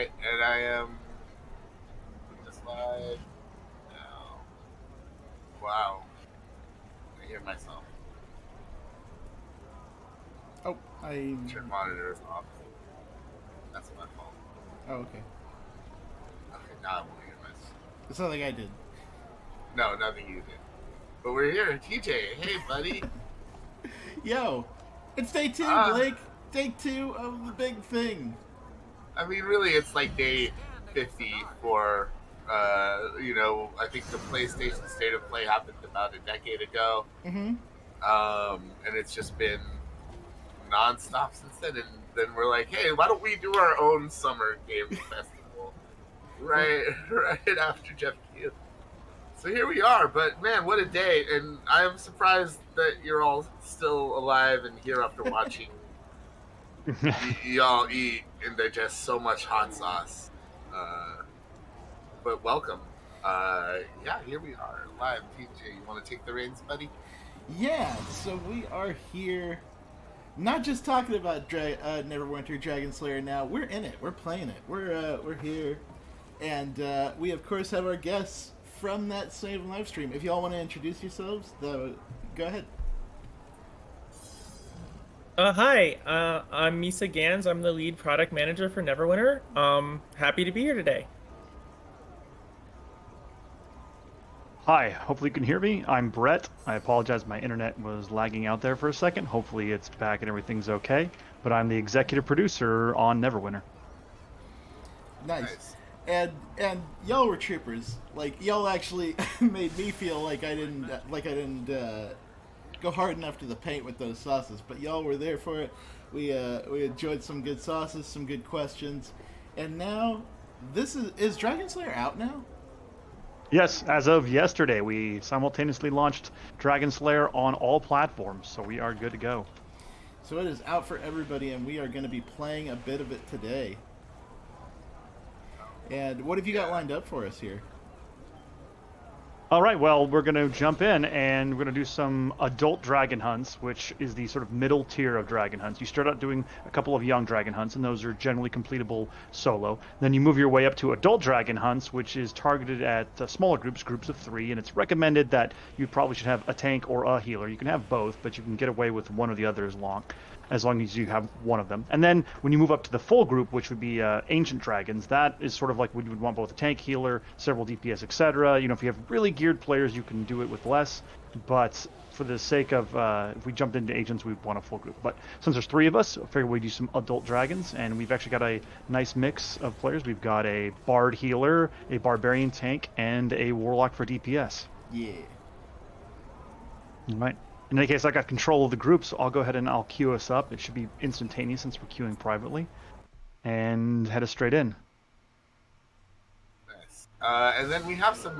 Alright, and I am just live now. Wow. I hear myself. Oh, I... Turn monitor off. That's my fault. Oh, okay. Okay, now I'm hearing myself. It's not like I did. No, nothing you did. But we're here. TJ, hey buddy. Yo, it's day 2, Blake. Day 2 of the big thing. I mean, really, it's like day 50 for, I think the PlayStation State of Play happened about a decade ago. Mm-hmm. And it's just been nonstop since then. And then we're like, hey, why don't we do our own summer games festival right after Jeff Keighley? So here we are. But man, what a day! And I'm surprised that you're all still alive and here after watching y'all eat and digest so much hot sauce. But welcome. Yeah, here we are live. TJ, you want to take the reins, buddy? Yeah, so we are here, not just talking about Neverwinter Dragonslayer now. We're in it. We're playing it. We're here, and we of course have our guests from that same live stream. If y'all want to introduce yourselves, go ahead. Hi, I'm Misa Gans. I'm the lead product manager for Neverwinter. Happy to be here today. Hi, hopefully you can hear me. I'm Brett. I apologize, my internet was lagging out there for a second. Hopefully it's back and everything's okay. But I'm the executive producer on Neverwinter. Nice. And y'all were troopers. Like, y'all actually made me feel like I didn't go hard enough to the paint with those sauces, but y'all were there for it. We enjoyed some good sauces, some good questions, and now is Dragonslayer out now? Yes, as of yesterday, we simultaneously launched Dragonslayer on all platforms, so we are good to go. So it is out for everybody, and we are going to be playing a bit of it today. And what have you got lined up for us here? All right, well, we're going to jump in, and we're going to do some adult dragon hunts, which is the sort of middle tier of dragon hunts. You start out doing a couple of young dragon hunts, and those are generally completable solo. Then you move your way up to adult dragon hunts, which is targeted at smaller groups of 3, and it's recommended that you probably should have a tank or a healer. You can have both, but you can get away with one or the other as long as you have one of them. And then when you move up to the full group, which would be ancient dragons, that is sort of like when you would want both a tank, healer, several DPS, etc. You know, if you have really geared players, you can do it with less. But for the sake of, if we jumped into agents, we'd want a full group. But since there's 3 of us, I figured we'd do some adult dragons, and we've actually got a nice mix of players. We've got a bard healer, a barbarian tank, and a warlock for DPS. Yeah. All right. In any case, I got control of the group, so I'll go ahead and I'll queue us up. It should be instantaneous since we're queuing privately, and head us straight in. Nice. And then we have some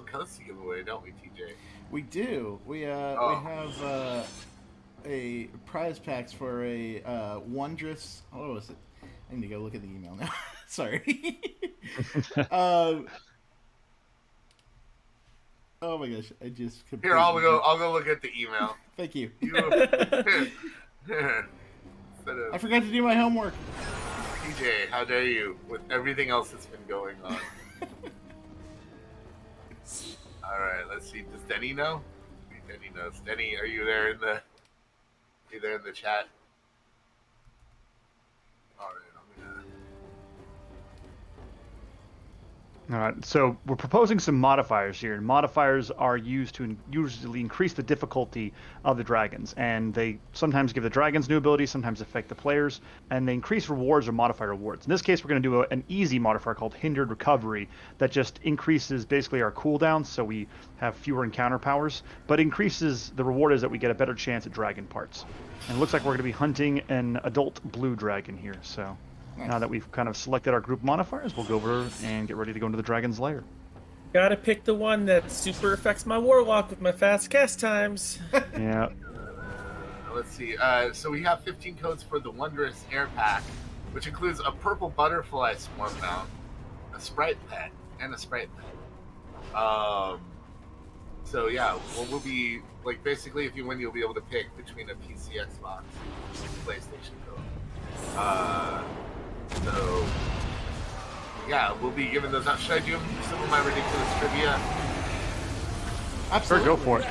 codes to give away, don't we, TJ? We do. We have a prize packs for a wondrous. What was it? I need to go look at the email now. Sorry. Oh my gosh! I just here. I'll go look at the email. Thank you. I forgot to do my homework. TJ, how dare you? With everything else that's been going on. All right, let's see. Does Denny know? Denny knows. Denny, are you there in the chat? All right, All right, so we're proposing some modifiers here, and modifiers are used to usually increase the difficulty of the dragons, and they sometimes give the dragons new abilities, sometimes affect the players, and they increase rewards or modify rewards. In this case, we're going to do an easy modifier called Hindered Recovery that just increases basically our cooldown, so we have fewer encounter powers, but increases the reward is that we get a better chance at dragon parts. And it looks like we're going to be hunting an adult blue dragon here, so... Nice. Now that we've kind of selected our group modifiers, we'll go over and get ready to go into the Dragon's Lair. Gotta pick the one that super affects my warlock with my fast cast times. Yeah. Let's see. So we have 15 codes for the Wondrous Air Pack, which includes a purple butterfly swarm mount, a sprite pet, and a sprite pet. So yeah, we'll be like basically if you win, you'll be able to pick between a PC, Xbox, PlayStation code. So yeah, we'll be giving those out. Should I do some of my ridiculous trivia? Absolutely. Sure, go for it.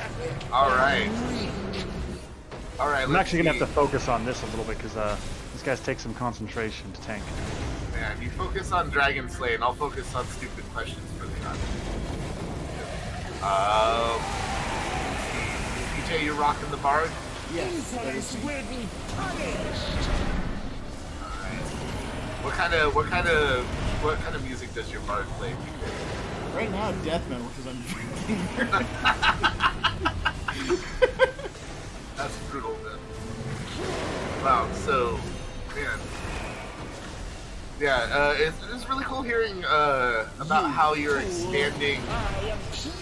All right. All right. I'm actually gonna have to focus on this a little bit because these guys take some concentration to tank. Man, you focus on Dragonslayer, and I'll focus on stupid questions for the audience. PJ, you rocking the bard? Yes. that is me. What kind of music does your bard play? Right now, death metal because I'm drinking. That's brutal, man. Wow. So, man. Yeah, it's really cool hearing about how you're expanding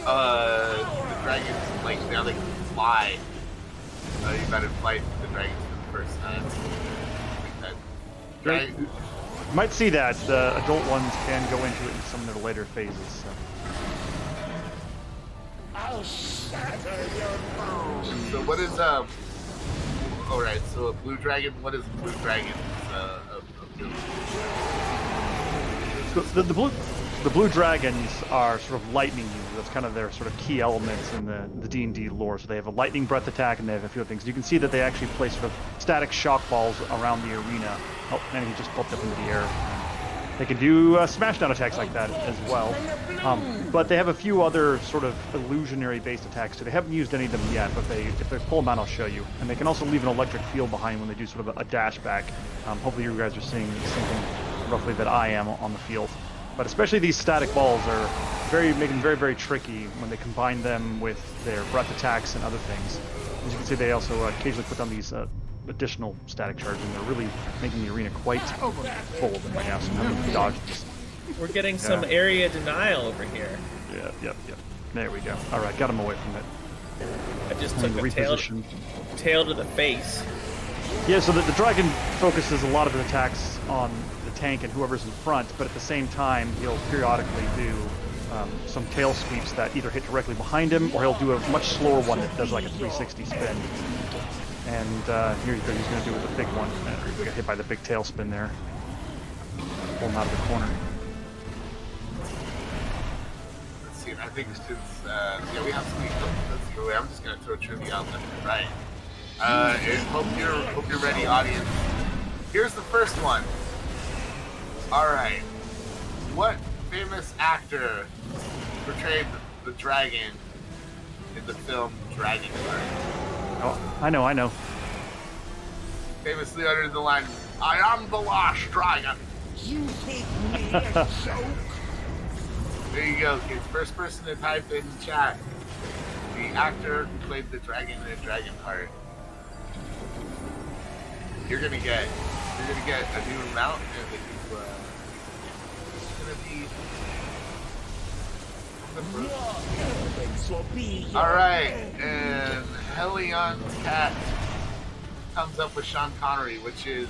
the dragons. Like now they can fly. You got to fly the dragons for the first time. Great. You might see that the adult ones can go into it in some of their later phases. So. I'll shatter your bones. So what is all right, so a blue dragon. What is a blue dragon's ability? So the blue dragons are sort of lightning users. That's kind of their sort of key elements in the D&D lore. So they have a lightning breath attack, and they have a few other things. You can see that they actually place sort of static shock balls around the arena. Oh, and he just popped up into the air. They can do smash down attacks like that as well. But they have a few other sort of illusionary-based attacks too. They haven't used any of them yet, but if they pull them out, I'll show you. And they can also leave an electric field behind when they do sort of a dash back. Hopefully you guys are seeing something roughly that I am on the field. But especially these static balls are making very, very tricky when they combine them with their breath attacks and other things. As you can see, they also occasionally put on these additional static charges, and they're really making the arena quite full of them right now, so I'm having to dodge this. We're getting some area denial over here. Yep. There we go. All right, got him away from it. I just took a tail to the face. Yeah, so the dragon focuses a lot of his attacks on the tank and whoever's in front, but at the same time, he'll periodically do some tail sweeps that either hit directly behind him, or he'll do a much slower one that does like a 360 spin. And here he's going to do it with the big one. We got hit by the big tail spin there. Pull him out of the corner. Let's see. I think since we have some. Let's go. I'm just going to throw trivia out left and right. Hope you're ready, audience. Here's the first one. All right. What famous actor portrayed the dragon in the film Dragonslayer? Oh, I know. Famously uttered the line, "I am the last dragon." You think me a joke? There you go, kids. First person to type in chat. The actor who played the dragon in Dragonheart. You're gonna get a new mount and a new it's gonna be alright, and Helion's cat comes up with Sean Connery, which is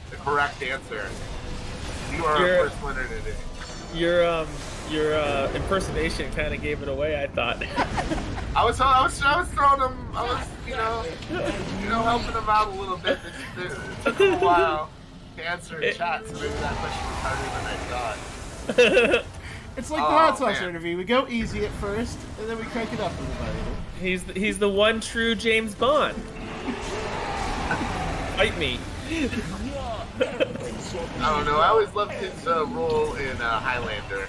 the correct answer. You are our first winner today. Your impersonation kind of gave it away, I thought. I was throwing him. I was, helping him out a little bit. It took him a while to answer in chat, so maybe that question was harder than I thought. It's like the hot sauce interview. We go easy at first, and then we crank it up a little bit. He's the one true James Bond. Fight me. I don't know. I always loved his role in Highlander.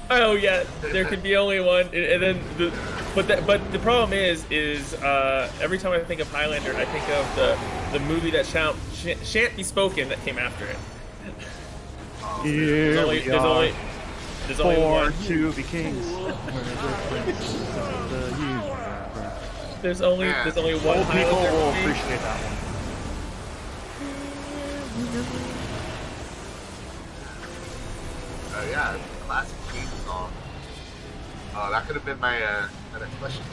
Oh yeah, there can be only one, and then but the problem is every time I think of Highlander, I think of the movie that shan't be spoken that came after it. There's only one. To be kings. There's only one Old people Highlander will movie. appreciate that one. Yeah, classic theme song. Oh, that could have been my next question.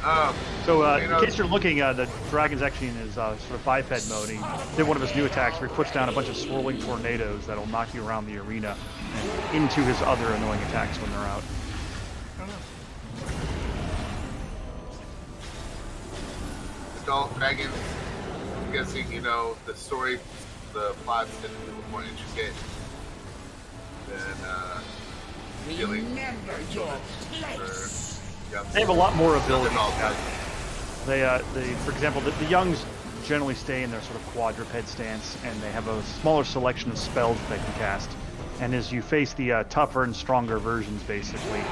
So, in case you're looking, the dragon's actually in his sort of biped mode. He did one of his new attacks where he puts down a bunch of swirling tornadoes that'll knock you around the arena and into his other annoying attacks when they're out. Adult dragons. I'm guessing the story, the plot's been a little more intricate. than killing Remember your place. They have a lot more abilities. Guys. They, for example, the youngs generally stay in their sort of quadruped stance, and they have a smaller selection of spells that they can cast. And as you face the tougher and stronger versions, basically,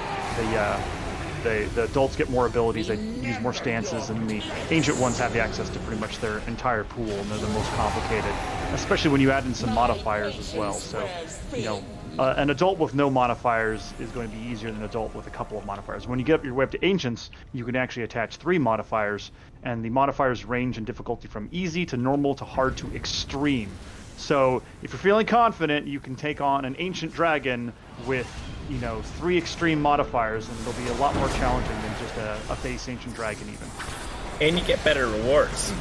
the adults get more abilities, they use more stances, and the ancient ones have the access to pretty much their entire pool, and they're the most complicated, especially when you add in some modifiers as well. So, you know, an adult with no modifiers is going to be easier than an adult with a couple of modifiers. When you get up your way up to ancients, you can actually attach 3 modifiers, and the modifiers range in difficulty from easy to normal to hard to extreme. So if you're feeling confident, you can take on an ancient dragon with, you know, 3 extreme modifiers, and it'll be a lot more challenging than just a base ancient dragon even. And you get better rewards.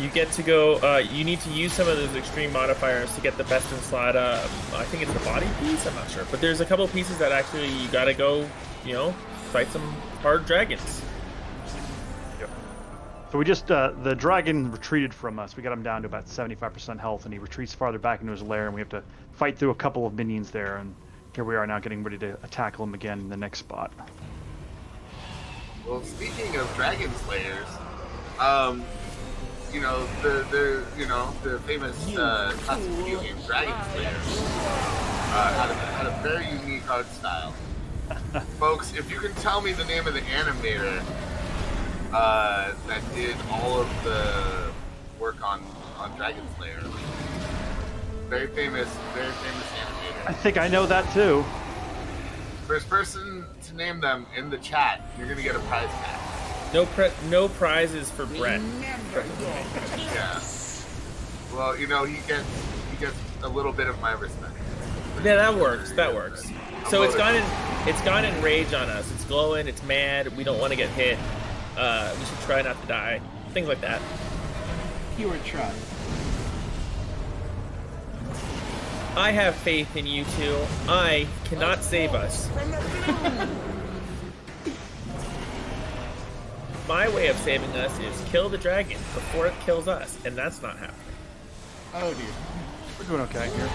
You get to go, you need to use some of those extreme modifiers to get the best in slot, I think it's the body piece, I'm not sure. But there's a couple pieces that actually you gotta go, you know, fight some hard dragons. So we just, the dragon retreated from us. We got him down to about 75% health, and he retreats farther back into his lair, and we have to fight through a couple of minions there, and here we are now getting ready to tackle him again in the next spot. Well, speaking of Dragonslayers, you know, the famous classic video game Dragonslayer had a very unique art style. Folks, if you can tell me the name of the animator that did all of the work on Dragonslayer. Very famous animator. I think I know that too. First person to name them in the chat, you're gonna get a prize pack. No prizes for Brett. Yeah. Well, you know, he gets a little bit of my respect. Yeah, that works. So it's gone in rage on us. It's glowing. It's mad. We don't want to get hit. We should try not to die. Things like that. Keyword try. I have faith in you two. I cannot save us. My way of saving us is kill the dragon before it kills us, and that's not happening. Oh dear. We're doing okay here.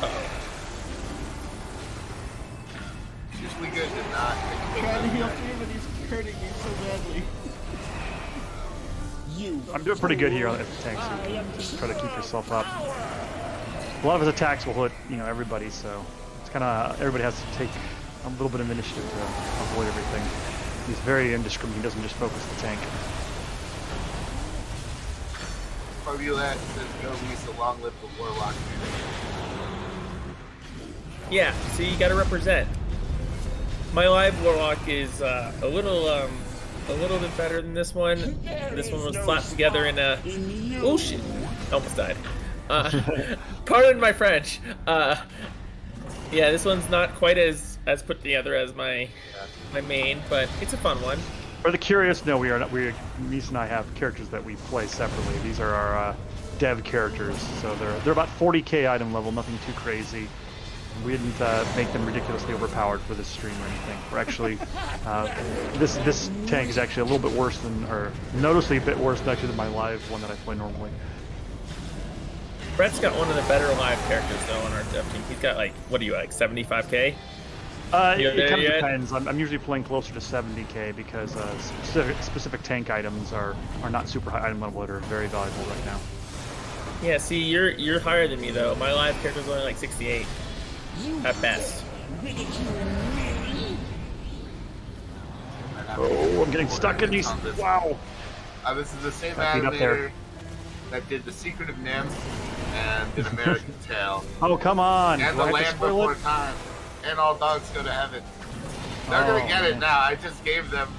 Uh-oh. It's usually good to not Trying to heal through, but he's hurting me so badly. I'm doing pretty good here on the tank, so you can just try to keep yourself up. A lot of his attacks will hit, you know, everybody, so it's kind of, everybody has to take a little bit of initiative to avoid everything. He's very indiscriminate, he doesn't just focus the tank. Fabulette says, "Go Lisa, long live the warlock." Yeah, so you gotta represent. My live warlock is a little bit better than this one. This one was slapped together in a... Oh shit! Almost died. Pardon my French. Yeah, this one's not quite as put together as my main, but it's a fun one. For the curious, no, we are not. Mies and I have characters that we play separately. These are our dev characters, so they're about 40k item level, nothing too crazy. We didn't make them ridiculously overpowered for this stream or anything. We're actually this tank is actually a little bit worse than, or noticeably a bit worse actually than my live one that I play normally. Brett's got one of the better live characters though on our dev team. He's got like, what are you, like 75k? It kind of depends. I'm usually playing closer to 70k because specific tank items are not super high item level that are very valuable right now. Yeah, see, you're higher than me though. My live character's only like 68 at best. Oh, I'm getting stuck in these. Wow. This is the same Beat up there. animator that did The Secret of NIMH and did American Tail. Oh, come on. And Do I The have to Land spoil Before it? Time. And All Dogs Go to Heaven. They're Oh, gonna get it now. I just gave them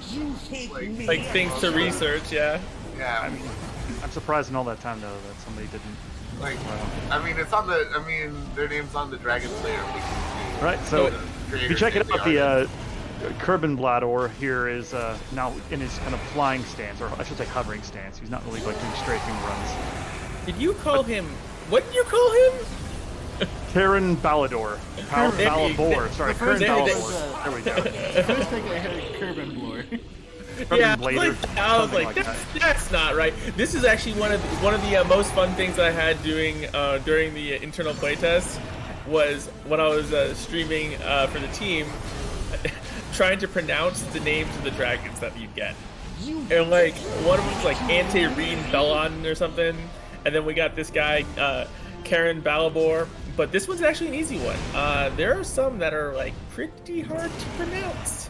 Like things to research, yeah. yeah. I mean, I'm surprised in all that time though that somebody didn't. Like, I mean, it's on the. I mean, their name's on the Dragonslayer wiki too. Right. So The if you check it creators out, and the Kerbenblador here is now in his kind of flying stance, or I should say hovering stance. He's not really like doing strafing runs. Did you call him? What did you call him? Karen Balador. Balabor. Sorry, Karen first Balador. There we go. The first thing I heard, Kerbenblor. Yeah, Blader, I was something like, that. that's not right. This is actually one of the most fun things I had doing during the internal playtest was when I was streaming for the team, trying to pronounce the names of the dragons that you'd get. And like one of them was like Ante-Reen Bellon or something, and then we got this guy Karen Balabor. But this one's actually an easy one. There are some that are like pretty hard to pronounce.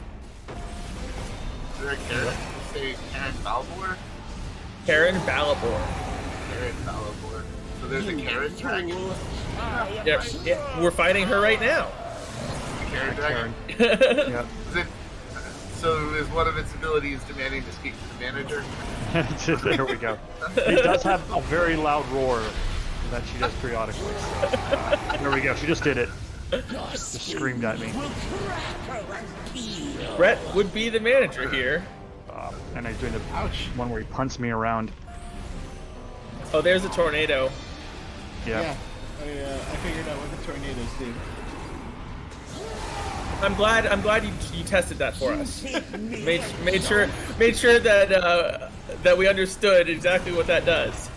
Is there a Karen? You say Karen Balbor? Karen Balabor. Karen Balbor. So there's a Karen dragon? Yeah, we're fighting her right now. Karen dragon? Yeah. Is it, so is one of its abilities demanding to speak to the manager? There we go. He does have a very loud roar that she does periodically. There we go. She just did it. Just screamed at me. Brett would be the manager here. And he's doing the one where he punts me around. Oh, there's a tornado. Yeah. I figured out what the tornadoes do. I'm glad you tested that for us. made sure that we understood exactly what that does.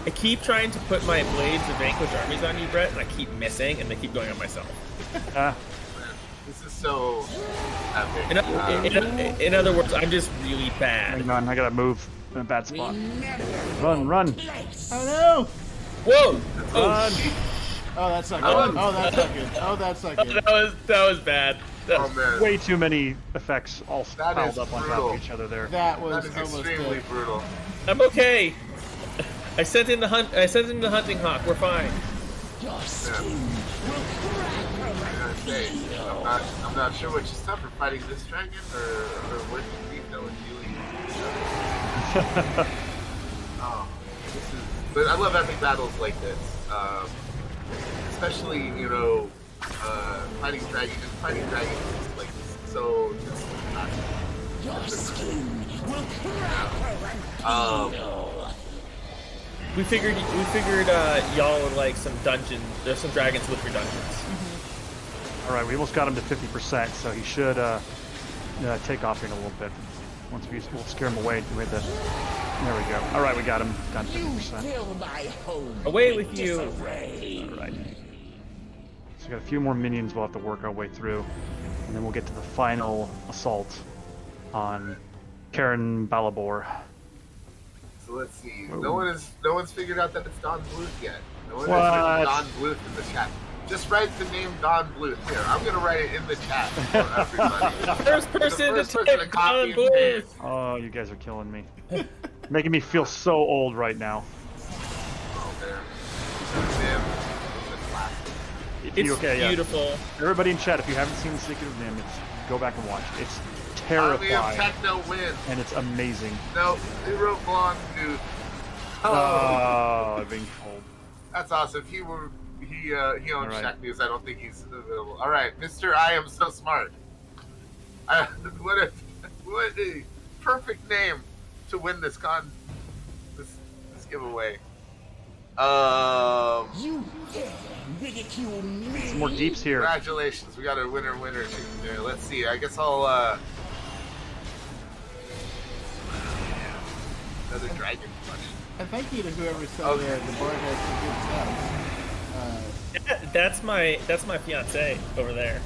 I keep trying to put my blades of vanquished armies on you, Brett, and I keep missing, and they keep going on myself. This is so epic. In other words, I'm just really bad. Hang on, I gotta move in a bad spot. Run! Oh no! Whoa! Run! Oh, that's not good. Oh, that's not good. Oh, that's not good. That was bad. Oh man, Way too many effects all That piled is up on top brutal. of each other there. That that was is almost extremely good. brutal. I'm okay. I sent in the hunting hawk. We're fine. Yeah. I'm not sure which is tougher, fighting this dragon or working Rito and dealing with each other. Oh, but I love epic battles like this. Especially, fighting dragons is like so just Your skin will We figured y'all would like some dungeons. There's some dragons with your dungeons. All right, we almost got him to 50%, so he should take off in a little bit. Once we'll scare him away. There we go. All right, we got him down to 50%. fill my home. Away with you. Disarray. All right. So we got a few more minions we'll have to work our way through, and then we'll get to the final assault on Karen Balabor. So let's see. No one's figured out that it's Don Bluth yet. No one What? has written Don Bluth in the chat. Just write the name Don Bluth here. I'm gonna write it in the chat for everybody. First person first to person to take copy Don and Bluth. paste. Oh, you guys are killing me. Making me feel so old right now. Oh man. Damn. Those are classic. It's Okay, yeah. beautiful. Everybody in chat, if you haven't seen Secret of Nim, go back and watch. It's Army of terrifying, Techno win. and it's amazing. No, they wrote blonde dude. Oh, I've been cold. That's awesome. He owns Alright. Shacknews. I don't think he's available. All right, Mr. I am so smart. What a perfect name to win this this giveaway. You dare ridicule me. Some more deeps here. Congratulations, we got a winner chicken there. Let's see. I guess I'll another dragon question. And thank you to whoever said Okay. the board has some good stuff. That's my fiance over there.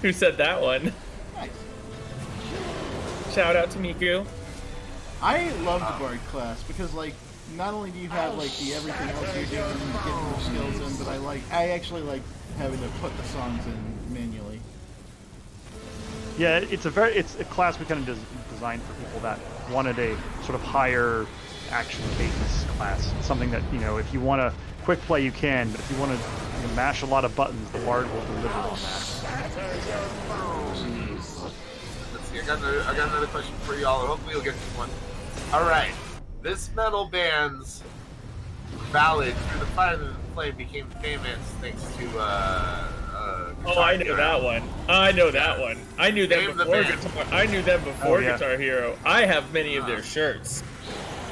Who said that one? Nice. Shout out to Miku. I love the Bard class because, like, not only do you have like the everything else you're doing and getting your skills in, but I actually like having to put the songs in manually. Yeah, it's a class we kind of designed for people that wanted a sort of higher action cadence class. Something that, if you want to quick play, you can, but if you want to mash a lot of buttons, the Bard will deliver on that. Let's see. I got another question for y'all. Hopefully you'll get this one. All right. This metal band's ballad "Through the Fire and the Flame" became famous thanks to Oh, I know that one. I know that one. I knew them Name the before band. Guitar. I knew them before Oh, yeah. Guitar Hero. I have many of their shirts.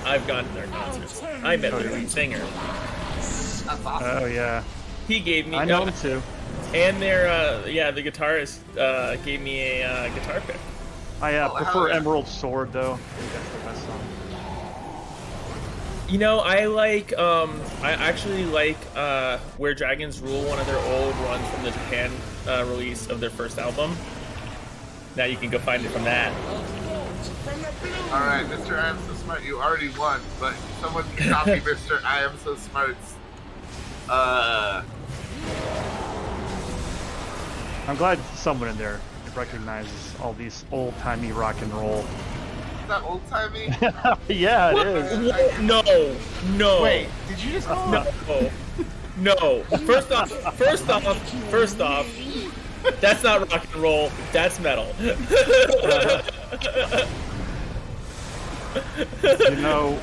I've gone to their concerts. I met their lead singer. That's awesome. Oh yeah, He gave me. I know him too. And their the guitarist gave me a guitar pick. I Oh, prefer yeah. Emerald Sword though. I think that's the best song. You know, I actually like Where Dragons Rule, one of their old runs from the Japan release of their first album. Now you can go find it from that. All right, Mr. I Am So Smart, you already won, but someone can copy Mr. I Am So Smart's. I'm glad someone in there recognizes all these old-timey rock and roll. Is that old timey? Yeah, it is. No. Wait, did you just call it? No. First off, that's not rock and roll. That's metal. You know,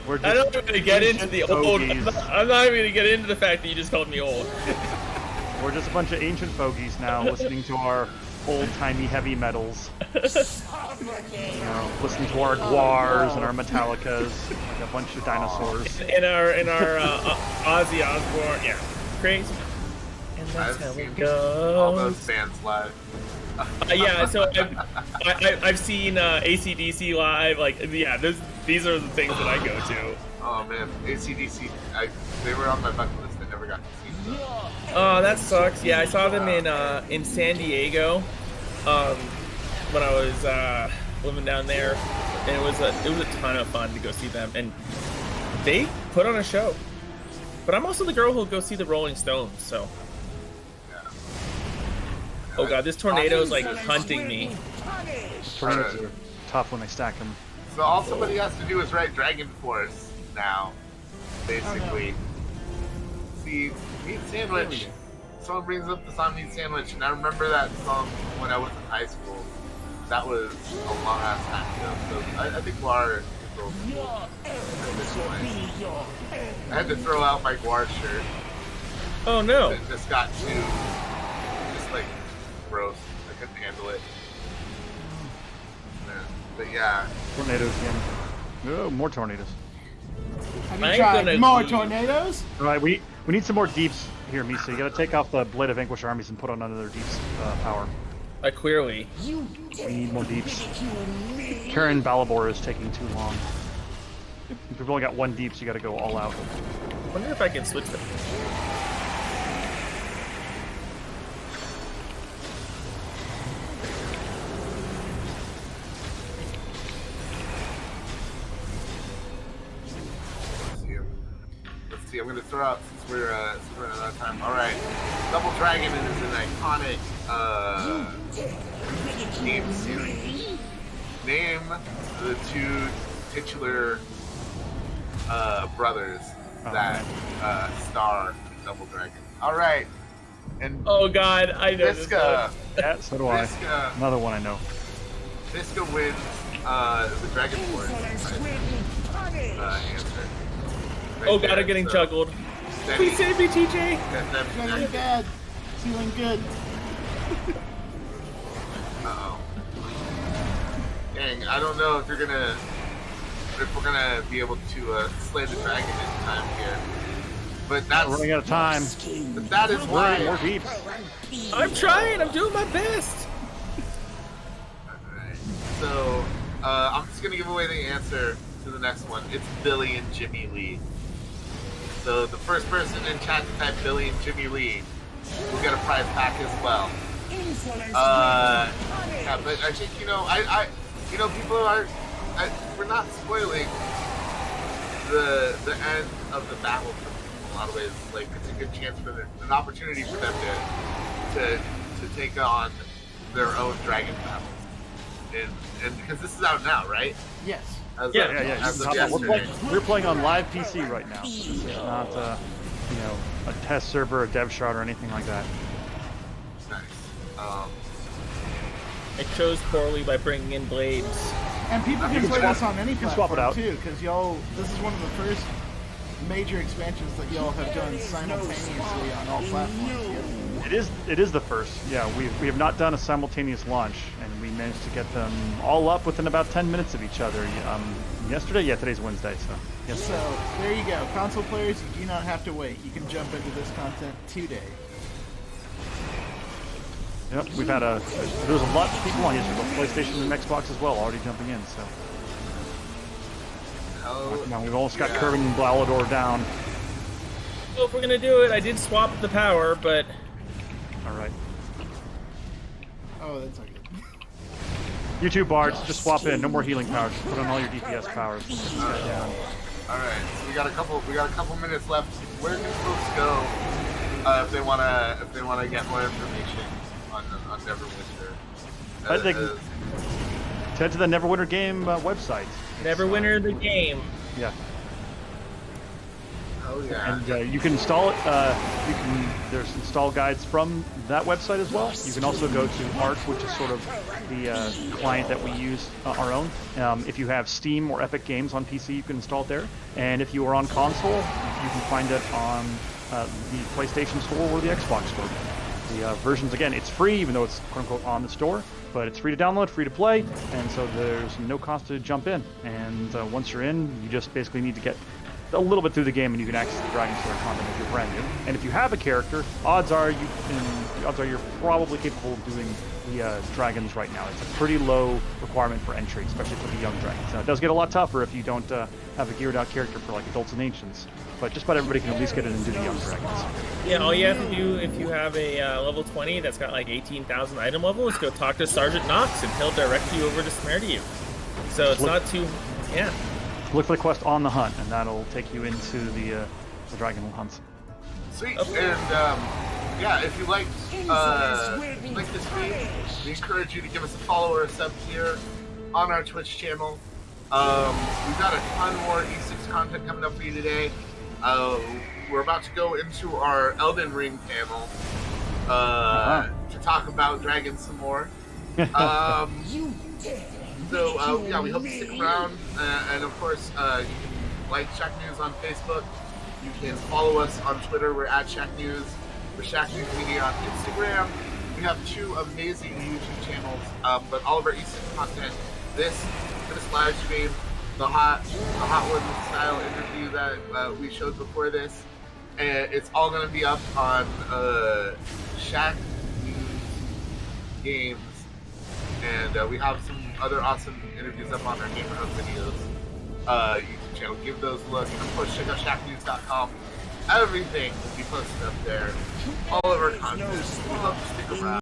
we're just I'm not even gonna get into the old. fogies. I'm not even gonna get into the fact that you just called me old. We're just a bunch of ancient fogies now, listening to our old-timey heavy metals. You know, listening to our Guars and our Metallicas, like a bunch of dinosaurs. In our Ozzy Osbourne, yeah, crazy. And that's I've how seen it all goes. those bands live. Yeah, so I've seen AC/DC live. Like, yeah, these are the things that I go to. Oh man, AC/DC, they were on my bucket list. I never got to see them. Oh, that sucks. Yeah, I saw them in San Diego when I was living down there, and it was a ton of fun to go see them, and they put on a show. But I'm also the girl who'll go see the Rolling Stones. So, oh god, this tornado is like hunting me. Tornadoes are tough when they stack them. So all somebody has to do is write Dragon Force now, basically. See, Meat Sandwich. Someone brings up the song Meat Sandwich, and I remember that song when I was in high school. That was a long ass time ago. So I think Guar controls at this point. I had to throw out my Guar shirt. Oh no! It just got too, like, gross. I couldn't handle it. But yeah. Tornadoes again. Oh, more tornadoes. Have I you ain't tried gonna more leave. tornadoes? All right, we need some more deeps here, Misa. You gotta take off the Blade of Vanquish armies and put on another deeps power. Clearly. You We need more deeps. ridicule me. Karen Balabor is taking too long. If we've only got one deep, so you gotta go all out. I wonder if I can switch them. Let's see. I'm gonna throw out since we're running out of time. All right, Double Dragon is an iconic game series. Name the two titular brothers that star in Double Dragon. All right, and Oh god, I know this Visca. one. Yeah, so do I. Visca, Another one I know. Visca wins the Dragon Force answer. Right Oh god, there, I'm getting so juggled. steady. Please save me, TJ. Feeling bad. Feeling good. Uh-oh. Dang, I don't know if we're gonna be able to slay the dragon in time here. But We're running out of time. that is More why. deeps. I'm trying. I'm doing my best. Alright. So I'm just gonna give away the answer to the next one. It's Billy and Jimmy Lee. So the first person in chat to type Billy and Jimmy Lee will get a prize pack as well. Yeah, but I think people are. We're not spoiling the end of the battle for them in a lot of ways. Like, it's a good chance for an opportunity for them to take on their own dragon battles. And because this is out now, right? Yes. As Yeah, of, Yeah, yeah. as of We're playing on live PC right now. So this is not, a test server, a dev shot, or anything like that. Nice. I chose poorly by bringing in blades. And people can play this on any can swap it platform out. too, because this is one of the first major expansions that y'all have done simultaneously on all platforms. It is the first. Yeah, we have not done a simultaneous launch, and we managed to get them all up within about 10 minutes of each other. Yesterday? Yeah, today's Wednesday, so. Yes. So there you go, console players. You do not have to wait. You can jump into this content today. Yep, we've had there's a lot of people on yesterday, both PlayStation and Xbox as well, already jumping in. So now we've almost got Kerwin and Ballador down. Well, if we're gonna do it, I did swap the power, but All right, Oh, that's not good. you two bards, just swap in. No more healing powers. Just put on all your DPS powers. Get this guy down. All right, so we got a couple minutes left. Where can folks go if they wanna get more information on Neverwinter? I think head to the Neverwinter game website. Neverwinter the game. Yeah. Oh yeah. And you can install it. There's install guides from that website as well. You can also go to Arc, which is sort of the client that we use our own. If you have Steam or Epic Games on PC, you can install it there. And if you are on console, you can find it on the PlayStation Store or the Xbox Store. The versions, again, it's free, even though it's quote-unquote on the store, but it's free to download, free to play, and so there's no cost to jump in. And once you're in, you just basically need to get a little bit through the game, and you can access the Dragonslayer content if you're brand new. And if you have a character, odds are you're probably capable of doing the dragons right now. It's a pretty low requirement for entry, especially for the young dragons. Now, it does get a lot tougher if you don't have a geared out character for like adults and ancients, but just about everybody can at least get in and do the young dragons. Yeah, all you have to do if you have a level 20 that's got like 18,000 item level is go talk to Sergeant Knox, and he'll direct you over to Smerdiu. So it's not too, yeah. Look for the quest On the Hunt, and that'll take you into the dragon hunts. Sweet. Okay. And yeah, if you liked this video, we encourage you to give us a follow or a sub here on our Twitch channel. We've got a ton more E6 content coming up for you today. We're about to go into our Elden Ring panel to talk about dragons some more. So yeah, we hope you stick around, and of course, you can like Shacknews on Facebook. You can follow us on Twitter. We're at Shacknews. We're Shacknews Media on Instagram. We have 2 amazing YouTube channels, but all of our E6 content, this live stream, the hot one style interview that we showed before this, and it's all going to be up on Shacknews Games, and we have some other awesome interviews up on our neighborhood videos YouTube channel. Give those a look, and of course check out shacknews.com. Everything will be posted up there. All of our content. We love to stick around.